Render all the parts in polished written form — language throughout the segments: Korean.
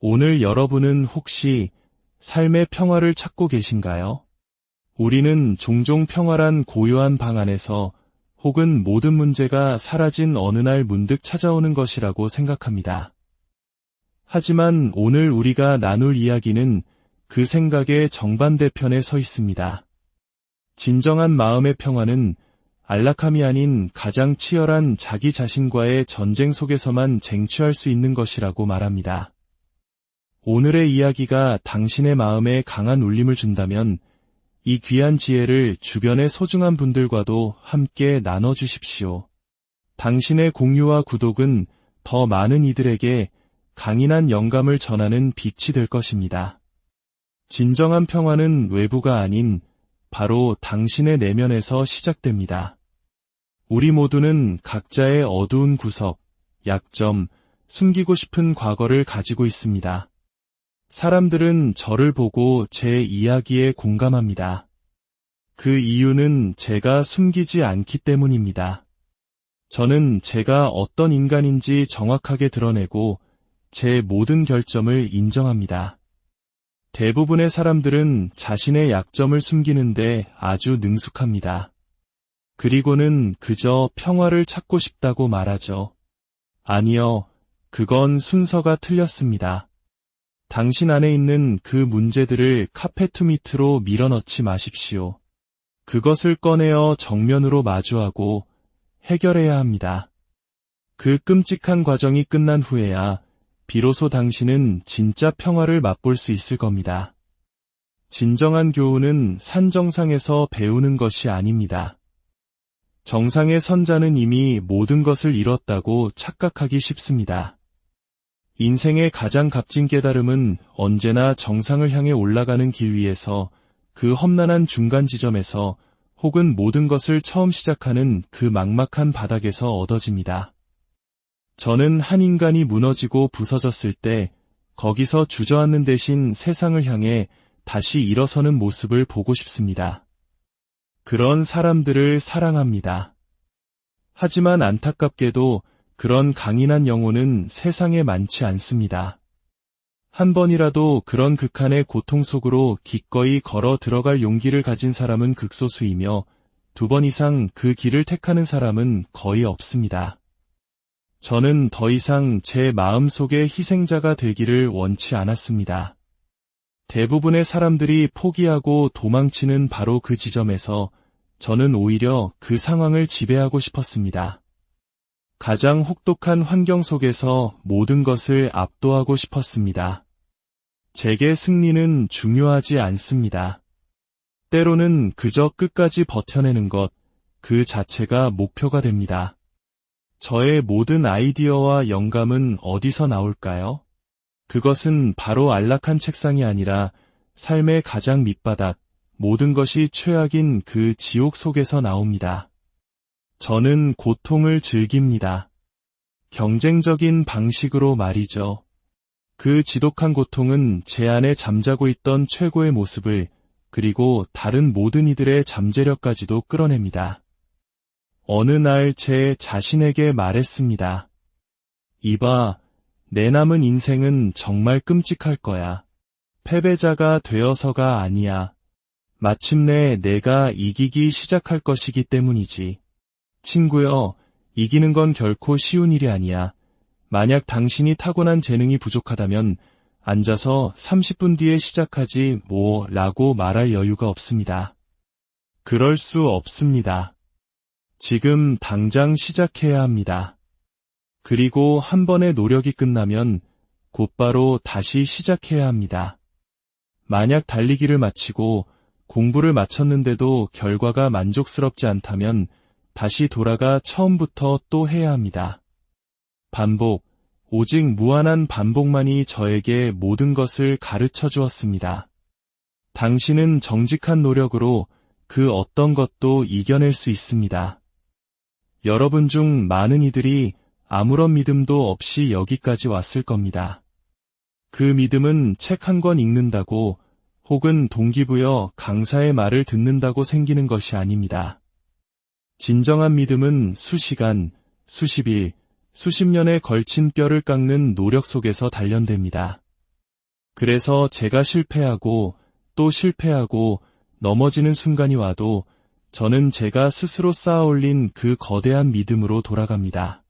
오늘 여러분은 혹시 삶의 평화를 찾고 계신가요? 우리는 종종 평화란 고요한 방 안에서 혹은 모든 문제가 사라진 어느 날 문득 찾아오는 것이라고 생각합니다. 하지만 오늘 우리가 나눌 이야기는 그 생각의 정반대편에 서 있습니다. 진정한 마음의 평화는 안락함이 아닌 가장 치열한 자기 자신과의 전쟁 속에서만 쟁취할 수 있는 것이라고 말합니다. 오늘의 이야기가 당신의 마음에 강한 울림을 준다면 이 귀한 지혜를 주변의 소중한 분들과도 함께 나눠주십시오. 당신의 공유와 구독은 더 많은 이들에게 강인한 영감을 전하는 빛이 될 것입니다. 진정한 평화는 외부가 아닌 바로 당신의 내면에서 시작됩니다. 우리 모두는 각자의 어두운 구석, 약점, 숨기고 싶은 과거를 가지고 있습니다. 사람들은 저를 보고 제 이야기에 공감합니다. 그 이유는 제가 숨기지 않기 때문입니다. 저는 제가 어떤 인간인지 정확하게 드러내고 제 모든 결점을 인정합니다. 대부분의 사람들은 자신의 약점을 숨기는데 아주 능숙합니다. 그리고는 그저 평화를 찾고 싶다고 말하죠. 아니요, 그건 순서가 틀렸습니다. 당신 안에 있는 그 문제들을 카페트 밑으로 밀어넣지 마십시오. 그것을 꺼내어 정면으로 마주하고 해결해야 합니다. 그 끔찍한 과정이 끝난 후에야 비로소 당신은 진짜 평화를 맛볼 수 있을 겁니다. 진정한 교훈은 산 정상에서 배우는 것이 아닙니다. 정상의 선자는 이미 모든 것을 이뤘다고 착각하기 쉽습니다. 인생의 가장 값진 깨달음은 언제나 정상을 향해 올라가는 길 위에서 그 험난한 중간 지점에서 혹은 모든 것을 처음 시작하는 그 막막한 바닥에서 얻어집니다. 저는 한 인간이 무너지고 부서졌을 때 거기서 주저앉는 대신 세상을 향해 다시 일어서는 모습을 보고 싶습니다. 그런 사람들을 사랑합니다. 하지만 안타깝게도 그런 강인한 영혼은 세상에 많지 않습니다. 한 번이라도 그런 극한의 고통 속으로 기꺼이 걸어 들어갈 용기를 가진 사람은 극소수이며 2번 이상 그 길을 택하는 사람은 거의 없습니다. 저는 더 이상 제 마음속의 희생자가 되기를 원치 않았습니다. 대부분의 사람들이 포기하고 도망치는 바로 그 지점에서 저는 오히려 그 상황을 지배하고 싶었습니다. 가장 혹독한 환경 속에서 모든 것을 압도하고 싶었습니다. 제게 승리는 중요하지 않습니다. 때로는 그저 끝까지 버텨내는 것, 그 자체가 목표가 됩니다. 저의 모든 아이디어와 영감은 어디서 나올까요? 그것은 바로 안락한 책상이 아니라 삶의 가장 밑바닥, 모든 것이 최악인 그 지옥 속에서 나옵니다. 저는 고통을 즐깁니다. 경쟁적인 방식으로 말이죠. 그 지독한 고통은 제 안에 잠자고 있던 최고의 모습을 그리고 다른 모든 이들의 잠재력까지도 끌어냅니다. 어느 날 제 자신에게 말했습니다. 이봐, 내 남은 인생은 정말 끔찍할 거야. 패배자가 되어서가 아니야. 마침내 내가 이기기 시작할 것이기 때문이지. 친구여, 이기는 건 결코 쉬운 일이 아니야. 만약 당신이 타고난 재능이 부족하다면 앉아서 30분 뒤에 시작하지 라고 말할 여유가 없습니다. 그럴 수 없습니다. 지금 당장 시작해야 합니다. 그리고 한 번의 노력이 끝나면 곧바로 다시 시작해야 합니다. 만약 달리기를 마치고 공부를 마쳤는데도 결과가 만족스럽지 않다면 다시 돌아가 처음부터 또 해야 합니다. 반복, 오직 무한한 반복만이 저에게 모든 것을 가르쳐 주었습니다. 당신은 정직한 노력으로 그 어떤 것도 이겨낼 수 있습니다. 여러분 중 많은 이들이 아무런 믿음도 없이 여기까지 왔을 겁니다. 그 믿음은 책 한 권 읽는다고 혹은 동기부여 강사의 말을 듣는다고 생기는 것이 아닙니다. 진정한 믿음은 수시간, 수십일, 수십 년에 걸친 뼈를 깎는 노력 속에서 단련됩니다. 그래서 제가 실패하고 또 실패하고 넘어지는 순간이 와도 저는 제가 스스로 쌓아올린 그 거대한 믿음으로 돌아갑니다.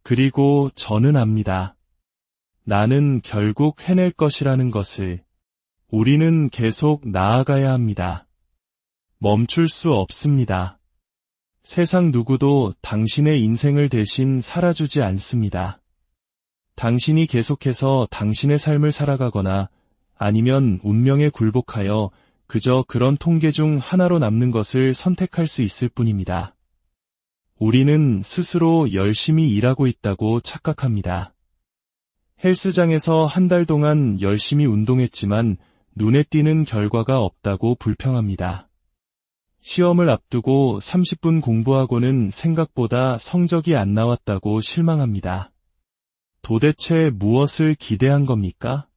그리고 저는 압니다. 나는 결국 해낼 것이라는 것을. 우리는 계속 나아가야 합니다. 멈출 수 없습니다. 세상 누구도 당신의 인생을 대신 살아주지 않습니다. 당신이 계속해서 당신의 삶을 살아가거나 아니면 운명에 굴복하여 그저 그런 통계 중 하나로 남는 것을 선택할 수 있을 뿐입니다. 우리는 스스로 열심히 일하고 있다고 착각합니다. 헬스장에서 한 달 동안 열심히 운동했지만 눈에 띄는 결과가 없다고 불평합니다. 시험을 앞두고 30분 공부하고는 생각보다 성적이 안 나왔다고 실망합니다. 도대체 무엇을 기대한 겁니까?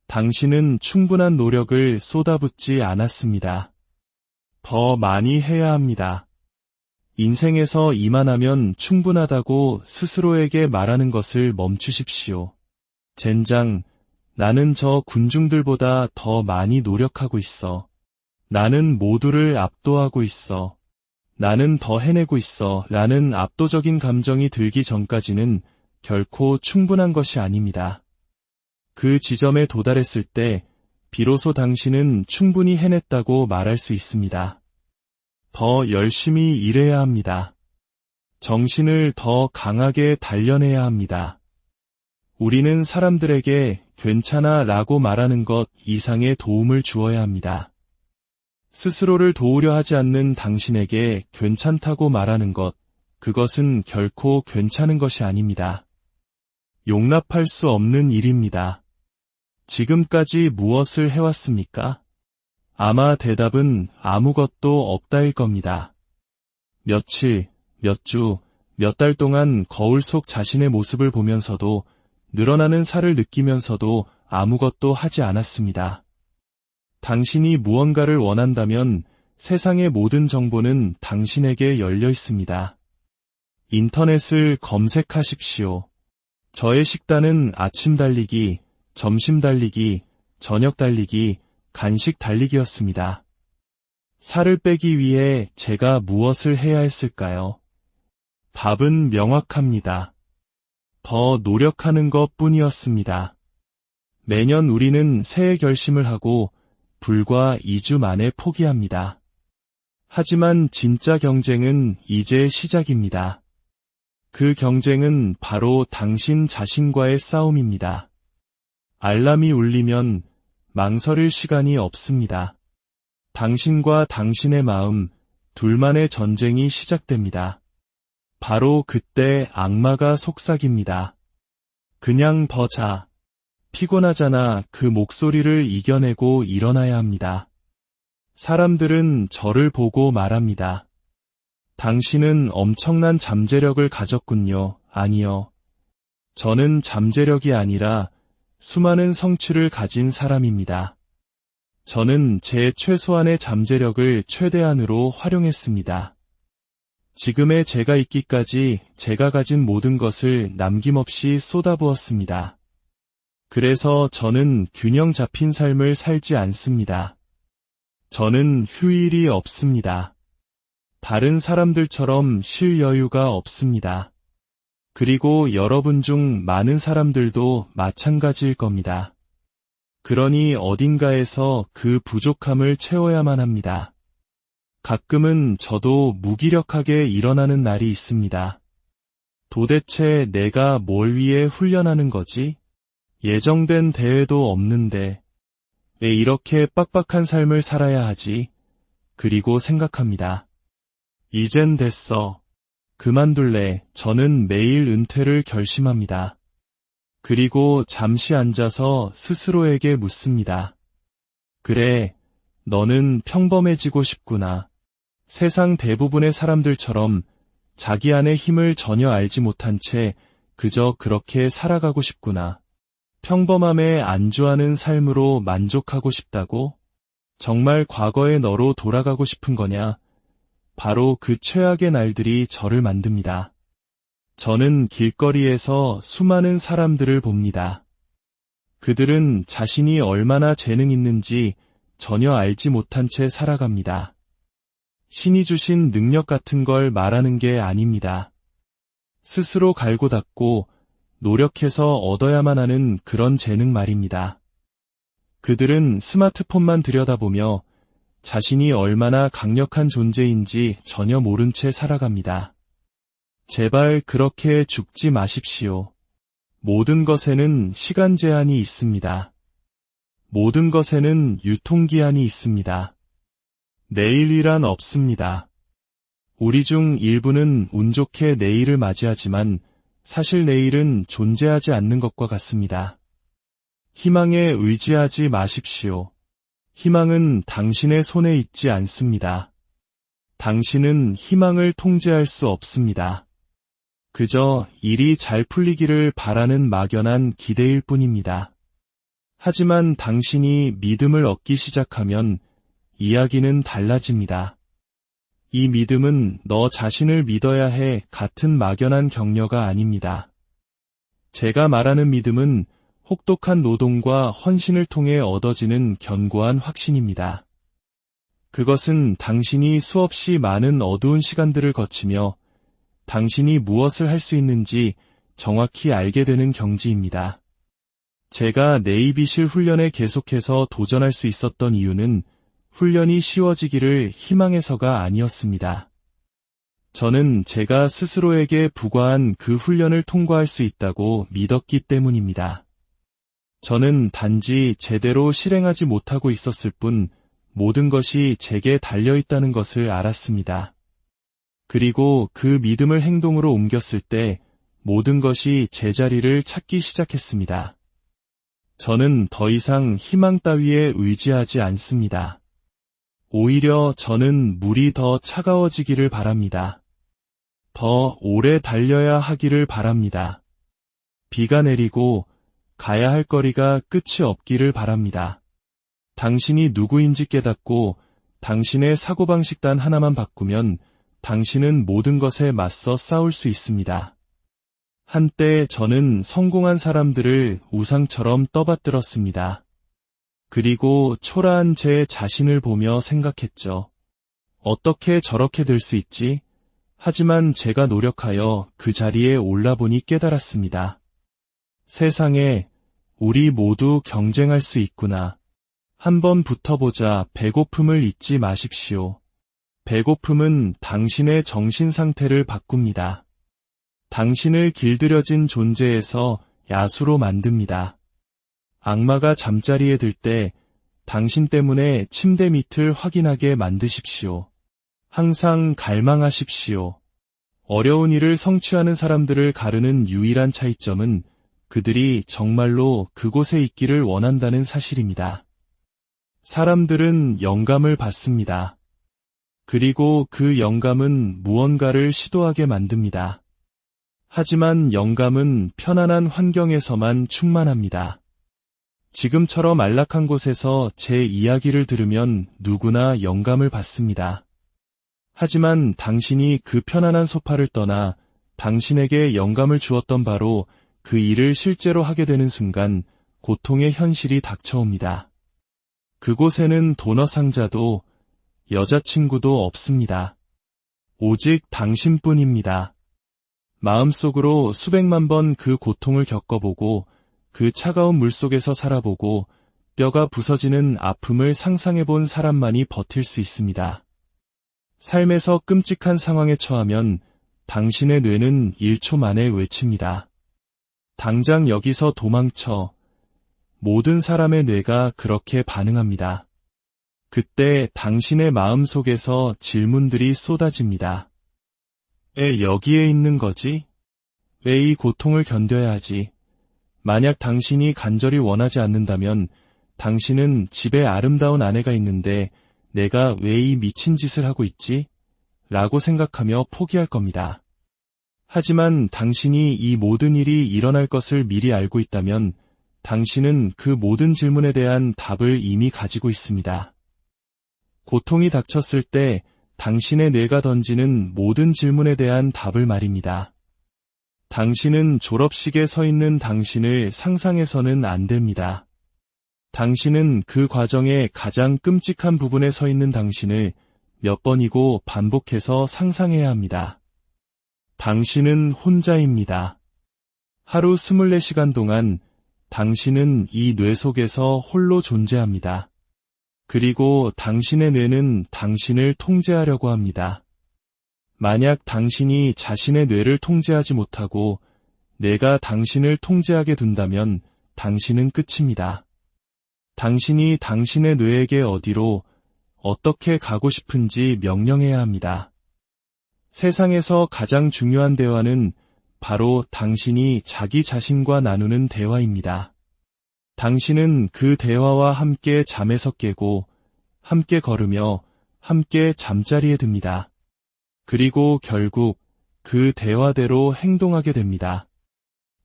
당신은 충분한 노력을 쏟아붓지 않았습니다. 더 많이 해야 합니다. 인생에서 이만하면 충분하다고 스스로에게 말하는 것을 멈추십시오. 젠장, 나는 저 군중들보다 더 많이 노력하고 있어. 나는 모두를 압도하고 있어. 나는 더 해내고 있어. 라는 압도적인 감정이 들기 전까지는 결코 충분한 것이 아닙니다. 그 지점에 도달했을 때 비로소 당신은 충분히 해냈다고 말할 수 있습니다. 더 열심히 일해야 합니다. 정신을 더 강하게 단련해야 합니다. 우리는 사람들에게 괜찮아 라고 말하는 것 이상의 도움을 주어야 합니다. 스스로를 도우려 하지 않는 당신에게 괜찮다고 말하는 것, 그것은 결코 괜찮은 것이 아닙니다. 용납할 수 없는 일입니다. 지금까지 무엇을 해왔습니까? 아마 대답은 아무것도 없다일 겁니다. 며칠, 몇 주, 몇 달 동안 거울 속 자신의 모습을 보면서도 늘어나는 살을 느끼면서도 아무것도 하지 않았습니다. 당신이 무언가를 원한다면 세상의 모든 정보는 당신에게 열려 있습니다. 인터넷을 검색하십시오. 저의 식단은 아침 달리기, 점심 달리기, 저녁 달리기, 간식 달리기였습니다. 살을 빼기 위해 제가 무엇을 해야 했을까요? 답은 명확합니다. 더 노력하는 것 뿐이었습니다. 매년 우리는 새해 결심을 하고 불과 2주 만에 포기합니다. 하지만 진짜 경쟁은 이제 시작입니다. 그 경쟁은 바로 당신 자신과의 싸움입니다. 알람이 울리면 망설일 시간이 없습니다. 당신과 당신의 마음, 둘만의 전쟁이 시작됩니다. 바로 그때 악마가 속삭입니다. 그냥 더 자. 피곤하잖아. 그 목소리를 이겨내고 일어나야 합니다. 사람들은 저를 보고 말합니다. 당신은 엄청난 잠재력을 가졌군요. 아니요. 저는 잠재력이 아니라 수많은 성취를 가진 사람입니다. 저는 제 최소한의 잠재력을 최대한으로 활용했습니다. 지금의 제가 있기까지 제가 가진 모든 것을 남김없이 쏟아부었습니다. 그래서 저는 균형 잡힌 삶을 살지 않습니다. 저는 휴일이 없습니다. 다른 사람들처럼 쉴 여유가 없습니다. 그리고 여러분 중 많은 사람들도 마찬가지일 겁니다. 그러니 어딘가에서 그 부족함을 채워야만 합니다. 가끔은 저도 무기력하게 일어나는 날이 있습니다. 도대체 내가 뭘 위해 훈련하는 거지? 예정된 대회도 없는데 왜 이렇게 빡빡한 삶을 살아야 하지? 그리고 생각합니다. 이젠 됐어. 그만둘래. 저는 매일 은퇴를 결심합니다. 그리고 잠시 앉아서 스스로에게 묻습니다. 그래, 너는 평범해지고 싶구나. 세상 대부분의 사람들처럼 자기 안의 힘을 전혀 알지 못한 채 그저 그렇게 살아가고 싶구나. 평범함에 안주하는 삶으로 만족하고 싶다고? 정말 과거의 너로 돌아가고 싶은 거냐? 바로 그 최악의 날들이 저를 만듭니다. 저는 길거리에서 수많은 사람들을 봅니다. 그들은 자신이 얼마나 재능 있는지 전혀 알지 못한 채 살아갑니다. 신이 주신 능력 같은 걸 말하는 게 아닙니다. 스스로 갈고 닦고 노력해서 얻어야만 하는 그런 재능 말입니다. 그들은 스마트폰만 들여다보며 자신이 얼마나 강력한 존재인지 전혀 모른 채 살아갑니다. 제발 그렇게 죽지 마십시오. 모든 것에는 시간 제한이 있습니다. 모든 것에는 유통기한이 있습니다. 내일이란 없습니다. 우리 중 일부는 운 좋게 내일을 맞이하지만 사실 내일은 존재하지 않는 것과 같습니다. 희망에 의지하지 마십시오. 희망은 당신의 손에 있지 않습니다. 당신은 희망을 통제할 수 없습니다. 그저 일이 잘 풀리기를 바라는 막연한 기대일 뿐입니다. 하지만 당신이 믿음을 얻기 시작하면 이야기는 달라집니다. 이 믿음은 너 자신을 믿어야 해 같은 막연한 격려가 아닙니다. 제가 말하는 믿음은 혹독한 노동과 헌신을 통해 얻어지는 견고한 확신입니다. 그것은 당신이 수없이 많은 어두운 시간들을 거치며 당신이 무엇을 할 수 있는지 정확히 알게 되는 경지입니다. 제가 네이비실 훈련에 계속해서 도전할 수 있었던 이유는 훈련이 쉬워지기를 희망해서가 아니었습니다. 저는 제가 스스로에게 부과한 그 훈련을 통과할 수 있다고 믿었기 때문입니다. 저는 단지 제대로 실행하지 못하고 있었을 뿐 모든 것이 제게 달려있다는 것을 알았습니다. 그리고 그 믿음을 행동으로 옮겼을 때 모든 것이 제자리를 찾기 시작했습니다. 저는 더 이상 희망 따위에 의지하지 않습니다. 오히려 저는 물이 더 차가워지기를 바랍니다. 더 오래 달려야 하기를 바랍니다. 비가 내리고 가야 할 거리가 끝이 없기를 바랍니다. 당신이 누구인지 깨닫고 당신의 사고방식 단 하나만 바꾸면 당신은 모든 것에 맞서 싸울 수 있습니다. 한때 저는 성공한 사람들을 우상처럼 떠받들었습니다. 그리고 초라한 제 자신을 보며 생각했죠. 어떻게 저렇게 될 수 있지? 하지만 제가 노력하여 그 자리에 올라보니 깨달았습니다. 세상에 우리 모두 경쟁할 수 있구나. 한번 붙어보자. 배고픔을 잊지 마십시오. 배고픔은 당신의 정신 상태를 바꿉니다. 당신을 길들여진 존재에서 야수로 만듭니다. 악마가 잠자리에 들 때 당신 때문에 침대 밑을 확인하게 만드십시오. 항상 갈망하십시오. 어려운 일을 성취하는 사람들을 가르는 유일한 차이점은 그들이 정말로 그곳에 있기를 원한다는 사실입니다. 사람들은 영감을 받습니다. 그리고 그 영감은 무언가를 시도하게 만듭니다. 하지만 영감은 편안한 환경에서만 충만합니다. 지금처럼 안락한 곳에서 제 이야기를 들으면 누구나 영감을 받습니다. 하지만 당신이 그 편안한 소파를 떠나 당신에게 영감을 주었던 바로 그 일을 실제로 하게 되는 순간 고통의 현실이 닥쳐옵니다. 그곳에는 도넛 상자도 여자친구도 없습니다. 오직 당신뿐입니다. 마음속으로 수백만 번 그 고통을 겪어보고 그 차가운 물속에서 살아보고 뼈가 부서지는 아픔을 상상해본 사람만이 버틸 수 있습니다. 삶에서 끔찍한 상황에 처하면 당신의 뇌는 1초 만에 외칩니다. 당장 여기서 도망쳐. 모든 사람의 뇌가 그렇게 반응합니다. 그때 당신의 마음속에서 질문들이 쏟아집니다. 왜 여기에 있는 거지? 왜 이 고통을 견뎌야 하지? 만약 당신이 간절히 원하지 않는다면 당신은 집에 아름다운 아내가 있는데 내가 왜 이 미친 짓을 하고 있지? 라고 생각하며 포기할 겁니다. 하지만 당신이 이 모든 일이 일어날 것을 미리 알고 있다면 당신은 그 모든 질문에 대한 답을 이미 가지고 있습니다. 고통이 닥쳤을 때 당신의 뇌가 던지는 모든 질문에 대한 답을 말입니다. 당신은 졸업식에 서 있는 당신을 상상해서는 안 됩니다. 당신은 그 과정의 가장 끔찍한 부분에 서 있는 당신을 몇 번이고 반복해서 상상해야 합니다. 당신은 혼자입니다. 하루 24시간 동안 당신은 이 뇌 속에서 홀로 존재합니다. 그리고 당신의 뇌는 당신을 통제하려고 합니다. 만약 당신이 자신의 뇌를 통제하지 못하고 내가 당신을 통제하게 둔다면 당신은 끝입니다. 당신이 당신의 뇌에게 어디로, 어떻게 가고 싶은지 명령해야 합니다. 세상에서 가장 중요한 대화는 바로 당신이 자기 자신과 나누는 대화입니다. 당신은 그 대화와 함께 잠에서 깨고, 함께 걸으며, 함께 잠자리에 듭니다. 그리고 결국 그 대화대로 행동하게 됩니다.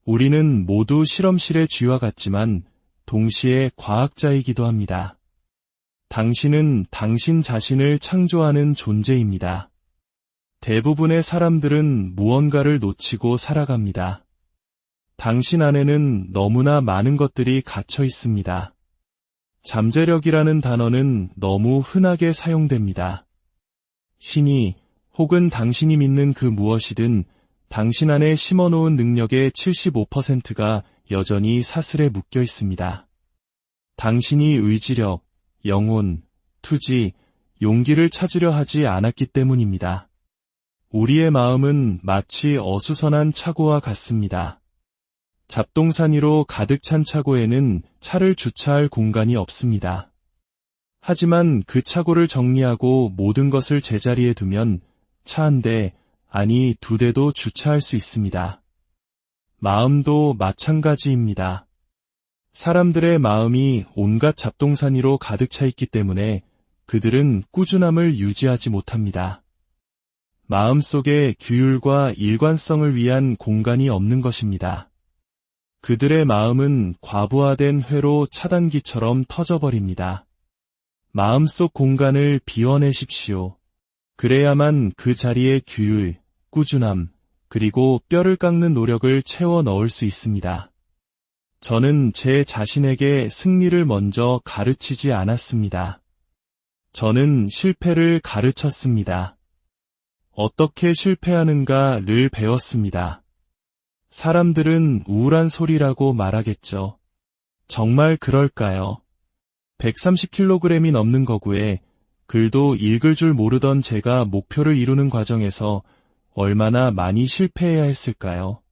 우리는 모두 실험실의 쥐와 같지만 동시에 과학자이기도 합니다. 당신은 당신 자신을 창조하는 존재입니다. 대부분의 사람들은 무언가를 놓치고 살아갑니다. 당신 안에는 너무나 많은 것들이 갇혀 있습니다. 잠재력이라는 단어는 너무 흔하게 사용됩니다. 신이 혹은 당신이 믿는 그 무엇이든 당신 안에 심어놓은 능력의 75%가 여전히 사슬에 묶여 있습니다. 당신이 의지력, 영혼, 투지, 용기를 찾으려 하지 않았기 때문입니다. 우리의 마음은 마치 어수선한 차고와 같습니다. 잡동사니 위로 가득 찬 차고에는 차를 주차할 공간이 없습니다. 하지만 그 차고를 정리하고 모든 것을 제자리에 두면 차 한 대, 아니 2대도 주차할 수 있습니다. 마음도 마찬가지입니다. 사람들의 마음이 온갖 잡동사니로 가득 차 있기 때문에 그들은 꾸준함을 유지하지 못합니다. 마음속에 규율과 일관성을 위한 공간이 없는 것입니다. 그들의 마음은 과부하된 회로 차단기처럼 터져버립니다. 마음속 공간을 비워내십시오. 그래야만 그 자리에 규율, 꾸준함, 그리고 뼈를 깎는 노력을 채워 넣을 수 있습니다. 저는 제 자신에게 승리를 먼저 가르치지 않았습니다. 저는 실패를 가르쳤습니다. 어떻게 실패하는가를 배웠습니다. 사람들은 우울한 소리라고 말하겠죠. 정말 그럴까요? 130kg이 넘는 거구에 글도 읽을 줄 모르던 제가 목표를 이루는 과정에서 얼마나 많이 실패해야 했을까요?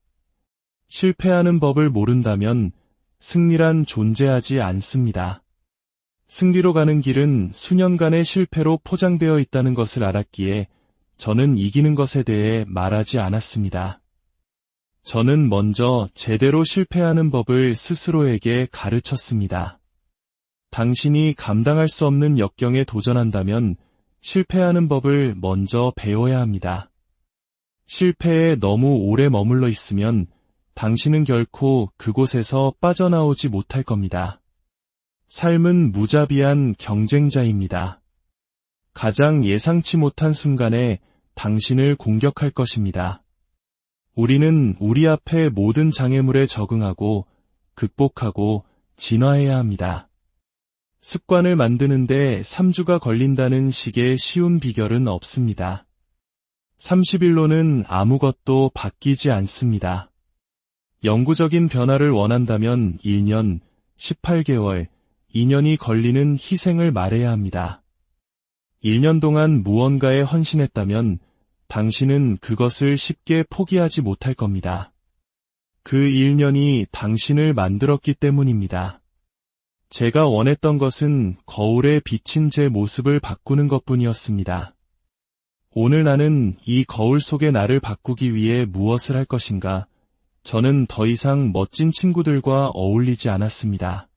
실패하는 법을 모른다면 승리란 존재하지 않습니다. 승리로 가는 길은 수년간의 실패로 포장되어 있다는 것을 알았기에 저는 이기는 것에 대해 말하지 않았습니다. 저는 먼저 제대로 실패하는 법을 스스로에게 가르쳤습니다. 당신이 감당할 수 없는 역경에 도전한다면 실패하는 법을 먼저 배워야 합니다. 실패에 너무 오래 머물러 있으면 당신은 결코 그곳에서 빠져나오지 못할 겁니다. 삶은 무자비한 경쟁자입니다. 가장 예상치 못한 순간에 당신을 공격할 것입니다. 우리는 우리 앞에 모든 장애물에 적응하고 극복하고 진화해야 합니다. 습관을 만드는데 3주가 걸린다는 식의 쉬운 비결은 없습니다. 30일로는 아무것도 바뀌지 않습니다. 영구적인 변화를 원한다면 1년, 18개월, 2년이 걸리는 희생을 말해야 합니다. 1년 동안 무언가에 헌신했다면 당신은 그것을 쉽게 포기하지 못할 겁니다. 그 1년이 당신을 만들었기 때문입니다. 제가 원했던 것은 거울에 비친 제 모습을 바꾸는 것뿐이었습니다. 오늘 나는 이 거울 속의 나를 바꾸기 위해 무엇을 할 것인가? 저는 더 이상 멋진 친구들과 어울리지 않았습니다.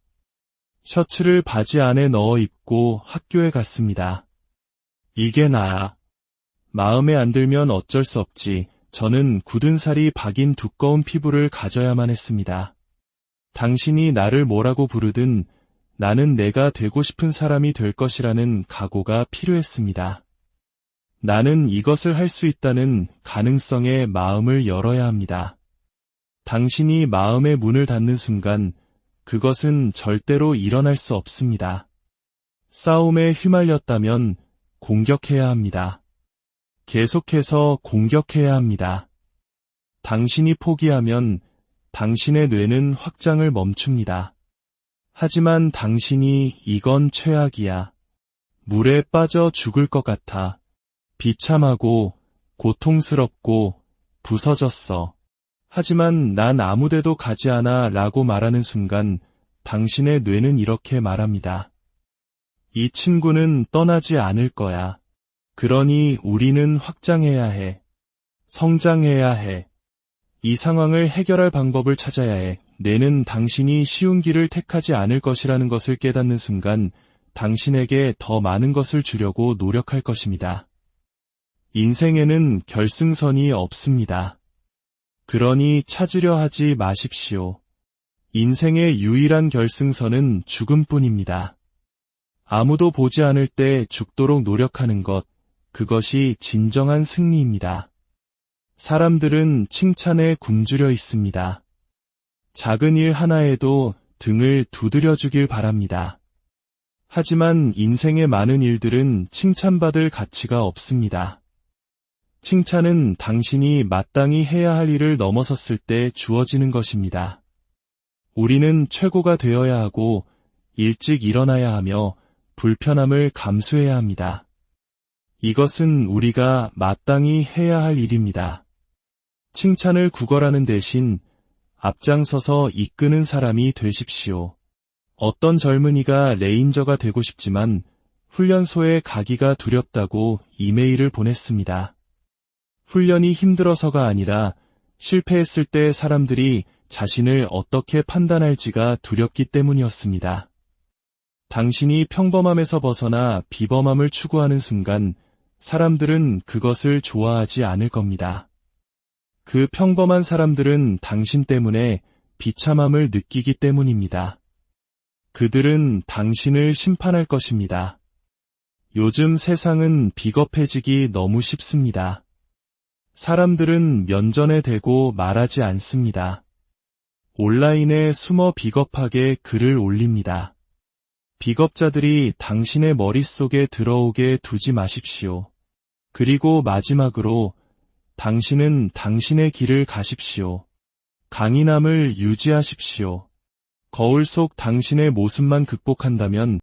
셔츠를 바지 안에 넣어 입고 학교에 갔습니다. 이게 나야. 마음에 안 들면 어쩔 수 없지. 저는 굳은 살이 박인 두꺼운 피부를 가져야만 했습니다. 당신이 나를 뭐라고 부르든 나는 내가 되고 싶은 사람이 될 것이라는 각오가 필요했습니다. 나는 이것을 할 수 있다는 가능성에 마음을 열어야 합니다. 당신이 마음의 문을 닫는 순간 그것은 절대로 일어날 수 없습니다. 싸움에 휘말렸다면 공격해야 합니다. 계속해서 공격해야 합니다. 당신이 포기하면 당신의 뇌는 확장을 멈춥니다. 하지만 당신이 이건 최악이야. 물에 빠져 죽을 것 같아. 비참하고 고통스럽고 부서졌어. 하지만 난 아무데도 가지 않아 라고 말하는 순간 당신의 뇌는 이렇게 말합니다. 이 친구는 떠나지 않을 거야. 그러니 우리는 확장해야 해. 성장해야 해. 이 상황을 해결할 방법을 찾아야 해. 뇌는 당신이 쉬운 길을 택하지 않을 것이라는 것을 깨닫는 순간 당신에게 더 많은 것을 주려고 노력할 것입니다. 인생에는 결승선이 없습니다. 그러니 찾으려 하지 마십시오. 인생의 유일한 결승선은 죽음뿐입니다. 아무도 보지 않을 때 죽도록 노력하는 것, 그것이 진정한 승리입니다. 사람들은 칭찬에 굶주려 있습니다. 작은 일 하나에도 등을 두드려 주길 바랍니다. 하지만 인생의 많은 일들은 칭찬받을 가치가 없습니다. 칭찬은 당신이 마땅히 해야 할 일을 넘어섰을 때 주어지는 것입니다. 우리는 최고가 되어야 하고 일찍 일어나야 하며 불편함을 감수해야 합니다. 이것은 우리가 마땅히 해야 할 일입니다. 칭찬을 구걸하는 대신 앞장서서 이끄는 사람이 되십시오. 어떤 젊은이가 레인저가 되고 싶지만 훈련소에 가기가 두렵다고 이메일을 보냈습니다. 훈련이 힘들어서가 아니라 실패했을 때 사람들이 자신을 어떻게 판단할지가 두렵기 때문이었습니다. 당신이 평범함에서 벗어나 비범함을 추구하는 순간 사람들은 그것을 좋아하지 않을 겁니다. 그 평범한 사람들은 당신 때문에 비참함을 느끼기 때문입니다. 그들은 당신을 심판할 것입니다. 요즘 세상은 비겁해지기 너무 쉽습니다. 사람들은 면전에 대고 말하지 않습니다. 온라인에 숨어 비겁하게 글을 올립니다. 비겁자들이 당신의 머릿속에 들어오게 두지 마십시오. 그리고 마지막으로 당신은 당신의 길을 가십시오. 강인함을 유지하십시오. 거울 속 당신의 모습만 극복한다면